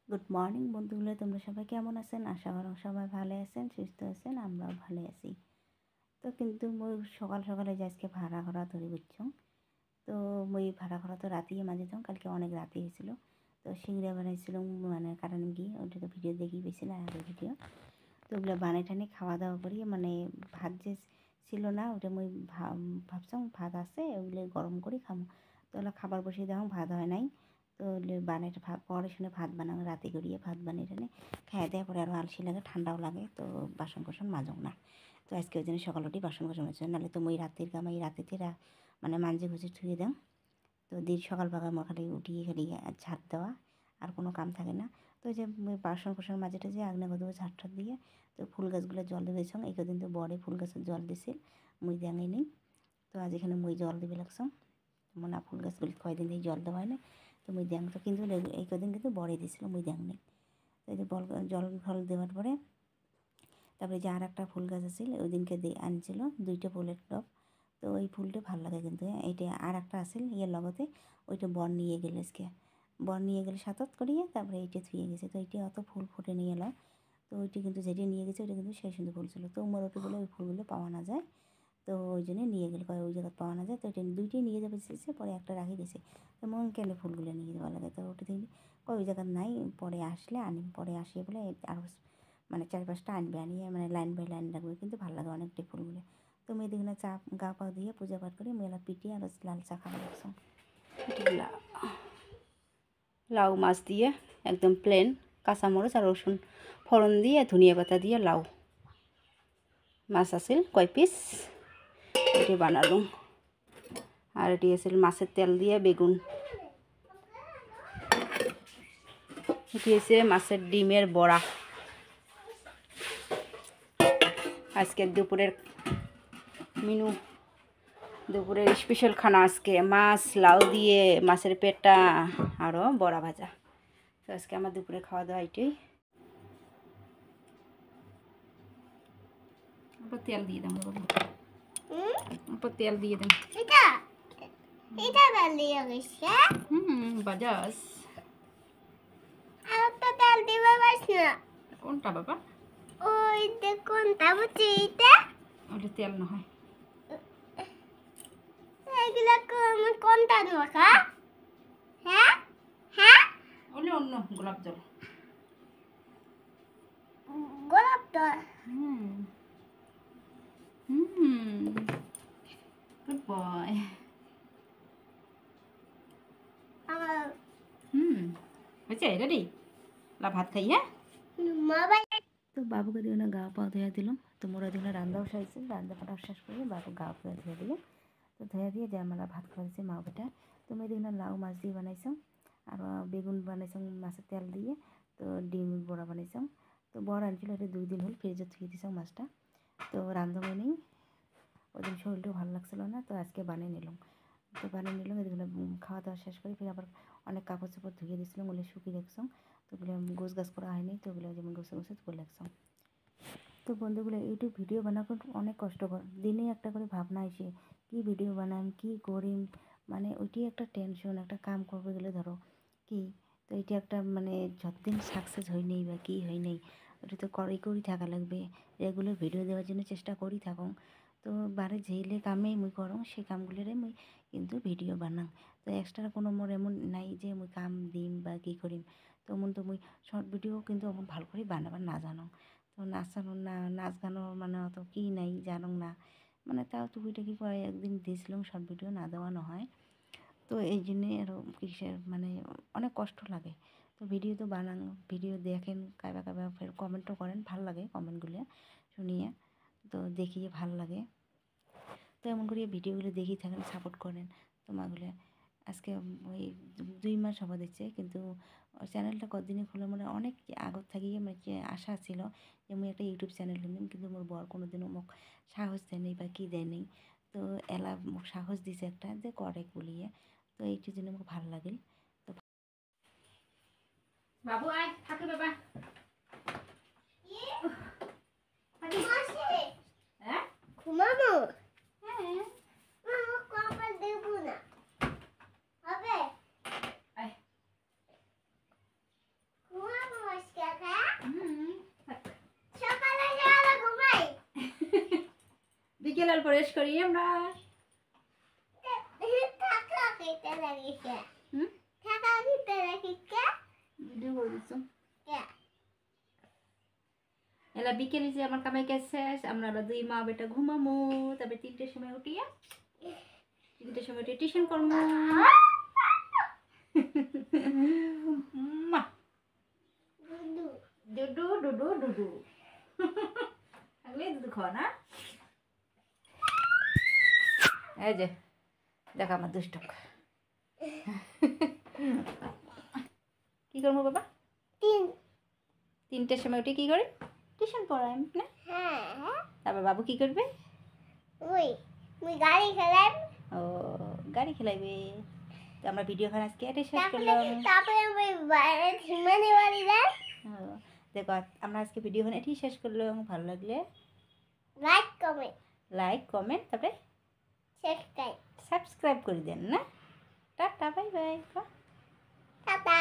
Good morning বন্ধুগুলো, তোমরা সবাই কেমন আছেন? আশা করি সবাই ভালো আছেন, সুস্থ আছেন, আমরাও ভালো আছি। তো কিন্তু মই সকাল সকালে যে আজকে ভাড়া করা ধরে বুঝছো। তো মই ভাড়া করা তো রাতেই মাঝে যাও, কালকে অনেক রাতে হয়েছিল। তো সিংড়া বানাইছিলাম মানে কারণ গিয়ে ওটা তো ভিডিও দেখেই পেয়েছিলাম, আগের ভিডিও। তো ওগুলো বানাই টানে খাওয়া দাওয়া করি, মানে ভাত যে ছিল না ওটা মই ভাবছিলাম ভাত আছে ওগুলো গরম করে খাবো। তো ওগুলো খাবার বসিয়ে দেওয়া, ভাত হয় নাই। তো বানাইটা পরে শুনে ভাত বানাবো, রাতে গড়িয়ে ভাত বানিয়ে টানে খাইয়ে দেওয়ার পরে আরও আলসি লাগে, ঠান্ডাও লাগে, তো বাসন কোসন মাজও না। তো আজকে ওই জন্য সকাল উঠেই বাসন কোসন মাজছে, নাহলে তো মই রাতের কাম এই রাতেতে মানে মাঞ্জে ঘুষে থুয়ে দাম। তো দিন সকাল ফাঁকা খালি উঠিয়ে খালি ঝাড় দেওয়া, আর কোনো কাম থাকে না। তো যে বাসন কোসন মাঝেটা যে আগ্নে কত ঝাড় ঠাড় দিয়ে তো ফুল গাছগুলো জল দিয়েছ, এই কদিন তো বড়ে ফুল গাছের জল দিছিল, মুই দেঙাই নেই। তো আজ এখানে মুই জল দিবে লাগছাম, না ফুল গাছগুলি কয়দিন দিয়ে জল দেওয়া হয় না। তো মুই দেং তো কিন্তু এই কদিন কিন্তু বড়ে দিয়েছিল, মুই দেং নেই। তো এই যে জল ফল দেওয়ার পরে তারপরে যে আর একটা ফুল গাছ আছিল ওই দিনকে আনছিল 2টা ফুলের টব। তো ওই ফুলটা ভালো লাগে কিন্তু, এইটা আর একটা আসিল ইয়ের লগতে, ওইটা বর নিয়ে গেলে আজকে বর নিয়ে গেলে সাতত করিয়ে, তারপরে এইটা থুয়ে গেছে। তো এইটা অত ফুল ফুটে নিয়ে এলো। তো ওইটা কিন্তু যেটা নিয়ে গেছে ওইটা কিন্তু সেই সুন্দর ফুল ছিল। তো মোরটি বলে ওই ফুলগুলো পাওয়া না যায়, তো ওই জন্য নিয়ে গেলে কয় ওই জায়গায় পাওয়া না যায়। তো ওইটা 2টিই নিয়ে যাবে চেয়েছে, পরে একটা রাখি দিয়েছে। তো মন কেন ফুলগুলো নিয়ে যাওয়া লাগে, তো ওটা থেকে কয় ওই জায়গায় নাই, পরে আসলে আনি, পরে আসিয়ে বলে আরও মানে 4-5টা আনবে, আনিয়ে মানে লাইন বাই লাইন রাখবে, কিন্তু ভালো লাগে অনেকটাই ফুলগুলো। তো মেয়ে দেখি না চা গা পা দিয়ে পূজা পাঠ করে মেলা পিটিয়ে আর লাল চা খাওয়া লাগছে। লাউ মাছ দিয়ে একদম প্লেন, কাঁচামরিচ আর রসুন ফোড়ন দিয়ে ধনিয়া পাতা দিয়ে লাউ মাছ আছিল কয় পিস, এটি বানালুম। আর এটি আছিল মাছের তেল দিয়ে বেগুন, এটি হচ্ছে মাছের ডিমের বড়া। আজকের দুপুরের মেনু, দুপুরের স্পেশাল খানা আজকে মাছ, লাউ দিয়ে মাছের পেটা আরও বড়া ভাজা। তো আজকে আমার দুপুরে খাওয়া দাওয়া এটাই। তেল দিয়ে দেন, তেল দিয়ে দেন, বাজাস তেল দিবে না। কোনটা বাবা? ওই কোনটা বুঝছি, ওটা তেল না হয়, কোনটা মাখা? হ্যাঁ হ্যাঁ, ওলে অন্য গোলাপ জল, গোলাপ জল। Good boy. হয়েছে রেডি, লা ভাত খাই। হ্যাঁ তো বাবুকে দিয়ে না গা পা ধুয়ে দিলাম। তো মোরা দিনে রান্নাও সাইছে, রান্না ফাটা শেষ করে বাবু গা পা ধুয়ে দিলাম। তো ধুয়ে দিয়ে যে আমরা ভাত খাওয়াইছে মা বেটা। তো মেয়ে দিনে লাউ মাছ দিয়ে বানাইছাম, আর বেগুন বানাইছাম মাছের তেল দিয়ে। তো ডিম বড়া বানাইছাম। তো বড় আনছিল, এটা 2 দিন হল ফ্রিজে থুয়ে দিছাম মাছটা। তো রান্ধবো নেই, ওদিন শরীরটাও ভালো লাগছিল না, তো আজকে বানিয়ে নিলাম। তো বানিয়ে নিলাম, এগুলো খাওয়া দাওয়া শেষ করে ফির আবার অনেক কাপড় চোপড় ধুয়ে দিয়েছিলাম, ওগুলো শুকিয়ে রাখছাম। তো ওগুলো গোছ গাছ করা হয়নি, তো ওগুলো যেমন গোছে গোছে তুলে রাখছাম। তো বন্ধুগুলো ইউটিউব ভিডিও বানাতে অনেক কষ্টকর, দিনে একটা করে ভাবনা আসে কী ভিডিও বানাম কী করিম, মানে ওইটি একটা টেনশন, একটা কাম করবে গেলে ধরো কি, তো এটা একটা মানে যতদিন সাকসেস হয় নেই বা কী হয় নেই, ওটা তো করেই থাকা লাগবে। রেগুলার ভিডিও দেওয়ার জন্য চেষ্টা করি থাকুন। তো বারে যেইলে কামে মুই করো সেই কামগুলোরে মুই কিন্তু ভিডিও বানাং। তো এক্সট্রা কোনো মোর এমন নাই যে মুই কাম দিম বা কী করিম। তো এমন তো মুই শর্ট ভিডিও কিন্তু ভালো করে বানাবার না জানো। তো নাচ গানও মানে অত কী নাই জানো না, মানে তাও টুকিটাকি করে একদিন দিয়েছিলাম শর্ট ভিডিও, না দেওয়া হয়। তো এই জন্যে আরও কিসের মানে অনেক কষ্ট লাগে। তো ভিডিও তো বানান, ভিডিও দেখেন কাবা কাবা, ফের কমেন্টও করেন, ভাল লাগে কমেন্টগুলো শুনিয়ে, তো দেখিয়ে ভাল লাগে। তো এমন করে ভিডিওগুলো দেখেই থাকেন, সাপোর্ট করেন তোমাগুলো। আজকে ওই 2 মাস হবা দিচ্ছে, কিন্তু চ্যানেলটা কতদিনে খুলে মানে অনেক আগত থাকিয়ে মানে আশা ছিল যে আমি একটা ইউটিউব চ্যানেল খুলিম, কিন্তু মোর বর কোনোদিনও মোক সাহস দেয় নেই বা কী দেয় নেই। তো এলা মোক সাহস দিছে একটা যে করে বলিয়ে, তো এইটির জন্য মোক ভাল লাগিল। তো বাবু আয় থাকে বাবা, হ্যাঁ ঘুমাবো, হ্যাঁ কপাল দেবো না হবে, চ্যানেল প্রবেশ করি আমরা। এলা বিকেলে যে আমার কামাই কাজ শেষ, আমরা দুই মা বেটা ঘুমামো, তারপরে 3টের সময় উঠিয়া 3টের সময় উঠে টিউশন করবো। ডুডু ডুডু ডুডু দুধ খাওয়া না। এই যে দেখো আমার দুষ্টক কি করবো বাবা? 3টের সময় উঠে কি করে? টিউশন পড়াই না। তারপর বাবু কি করবে? গাড়ি খেলাই। ও গাড়ি খেলাইবে। তো আমরা ভিডিও খান আজকে এটাই শেষ করলাম। দেখো আমরা আজকে ভিডিও খান এটাই শেষ করলাম। ভালো লাগলে লাইক কমেন্ট তারপরে সাবস্ক্রাইব করে দেন না। Tata bye bye. টাটা।